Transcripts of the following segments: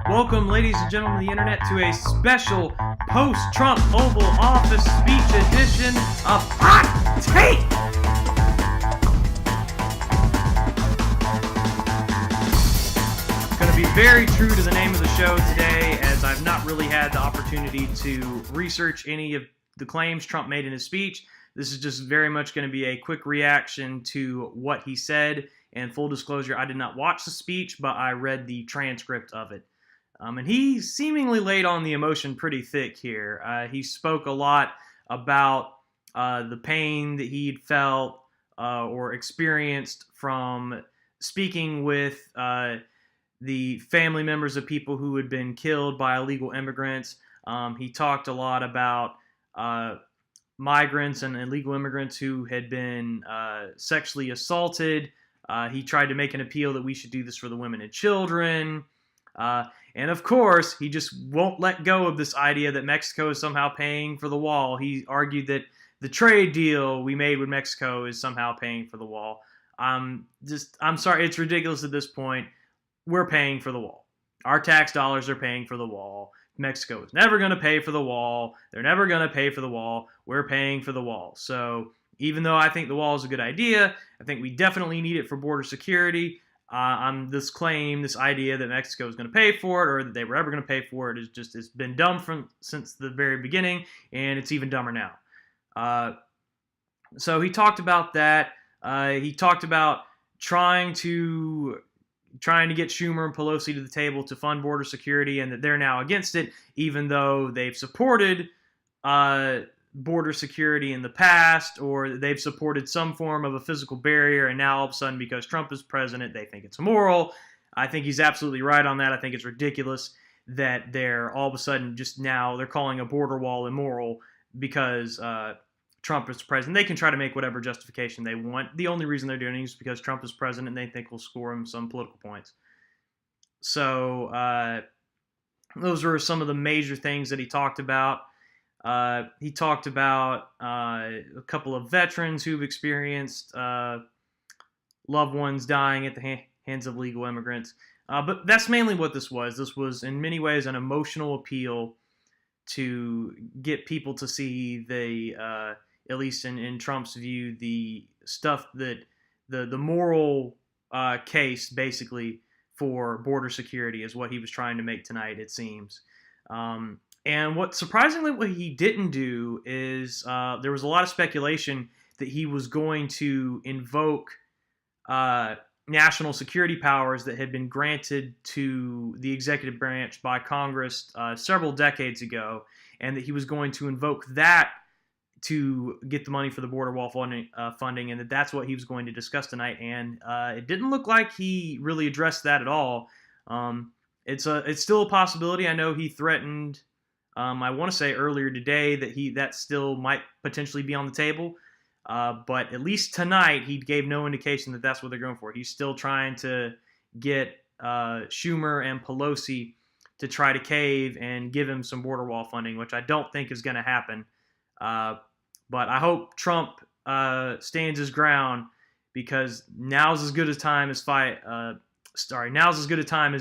Welcome, ladies and gentlemen of the internet, to a special post-Trump Oval Office speech edition of Hot Take! Going to be very true to the name of the show today, as I've not really had the opportunity to research any of the claims Trump made in his speech. This is just very much going to be a quick reaction to what he said. And full disclosure, I did not watch the speech, but I read the transcript of it. And he seemingly laid on the emotion pretty thick here. He spoke a lot about the pain that he'd felt or experienced from speaking with the family members of people who had been killed by illegal immigrants. He talked a lot about migrants and illegal immigrants who had been sexually assaulted. He tried to make an appeal that we should do this for the women and children. And of course, he just won't let go of this idea that Mexico is somehow paying for the wall. He argued that the trade deal we made with Mexico is somehow paying for the wall. I'm sorry, it's ridiculous at this point. We're paying for the wall. Our tax dollars are paying for the wall. Mexico is never going to pay for the wall. They're never going to pay for the wall. We're paying for the wall. So even though I think the wall is a good idea, I think we definitely need it for border security. This idea that Mexico is going to pay for it or that they were ever going to pay for it it's been dumb since the very beginning, and it's even dumber now. So he talked about that. He talked about trying to get Schumer and Pelosi to the table to fund border security, and that they're now against it, even though they've supported border security in the past, or they've supported some form of a physical barrier, and now all of a sudden, because Trump is president, they think it's immoral. I think he's absolutely right on that. I think it's ridiculous that they're all of a sudden just now they're calling a border wall immoral because Trump is president. They can try to make whatever justification they want. The only reason they're doing it is because Trump is president and they think will score him some political points. So those were some of the major things that he talked about. He talked about a couple of veterans who've experienced loved ones dying at the hands of legal immigrants. But that's mainly what this was. This was in many ways an emotional appeal to get people to see at least in Trump's view, the stuff that the moral case basically for border security is what he was trying to make tonight, it seems. And what he didn't do is there was a lot of speculation that he was going to invoke national security powers that had been granted to the executive branch by Congress several decades ago, and that he was going to invoke that to get the money for the border wall funding, and that's what he was going to discuss tonight. And it didn't look like he really addressed that at all. It's still a possibility. I know he threatened. I want to say earlier today that still might potentially be on the table, but at least tonight he gave no indication that that's what they're going for. He's still trying to get Schumer and Pelosi to try to cave and give him some border wall funding, which I don't think is going to happen. But I hope Trump stands his ground, because now's as good a time as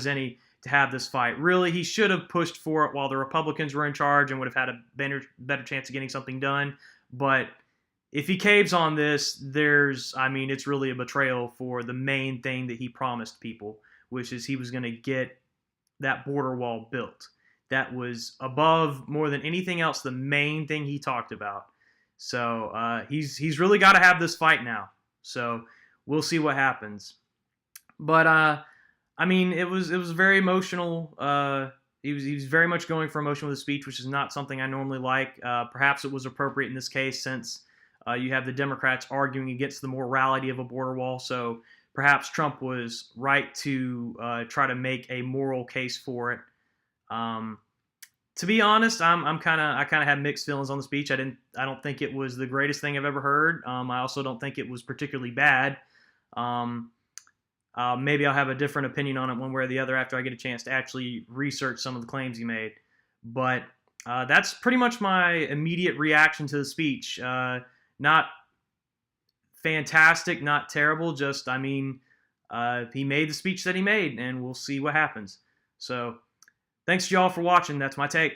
any to have this fight. Really, he should have pushed for it while the Republicans were in charge and would have had a better chance of getting something done. But if he caves on this, it's really a betrayal for the main thing that he promised people, which is he was going to get that border wall built. That was above more than anything else the main thing he talked about. So he's really got to have this fight now. So we'll see what happens. But it was very emotional. He was very much going for emotion with his speech, which is not something I normally like. Perhaps it was appropriate in this case since you have the Democrats arguing against the morality of a border wall. So perhaps Trump was right to try to make a moral case for it. To be honest, I kind of had mixed feelings on the speech. I don't think it was the greatest thing I've ever heard. I also don't think it was particularly bad. Maybe I'll have a different opinion on it one way or the other after I get a chance to actually research some of the claims he made. But that's pretty much my immediate reaction to the speech. Not fantastic, not terrible. He made the speech that he made, and we'll see what happens. So Thanks to y'all for watching. That's my take.